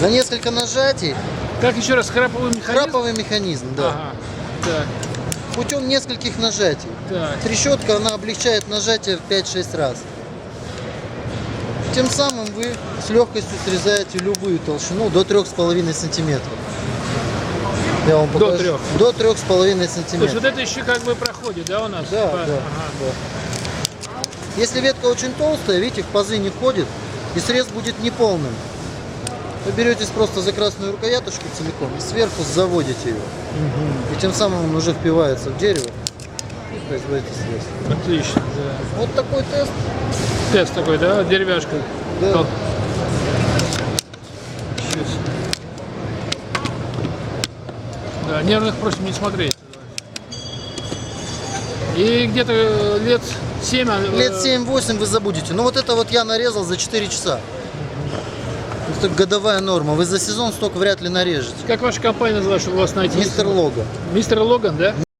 На несколько нажатий. Как еще раз, храповый механизм? Храповый механизм, да. Ага. Так, Путем нескольких нажатий. так. Трещотка, она облегчает нажатие в 5-6 раз. Тем самым вы с легкостью срезаете любую толщину до 3,5 сантиметров. Я вам До покажу. 3? До 3,5 То есть сантиметров. вот это еще как бы проходит, да, у нас? Да, Ага. да, да. Если ветка очень толстая, видите, в пазы не входит, и срез будет неполным. Вы беретесь просто за красную рукояточку целиком и сверху заводите ее. И тем самым он уже впивается в дерево и производите срез. Отлично, да. Вот такой тест. Тест такой, да, деревяшка. Да. Тол- Щас. Да, нервных просим не смотреть. И где-то лет 7... Лет 7-8 вы забудете. Ну вот это вот я нарезал за 4 часа. Это годовая норма. Вы за сезон столько вряд ли нарежете. Как ваша компания называется, чтобы вас найти? Мистер Логан. Мистер Логан, да?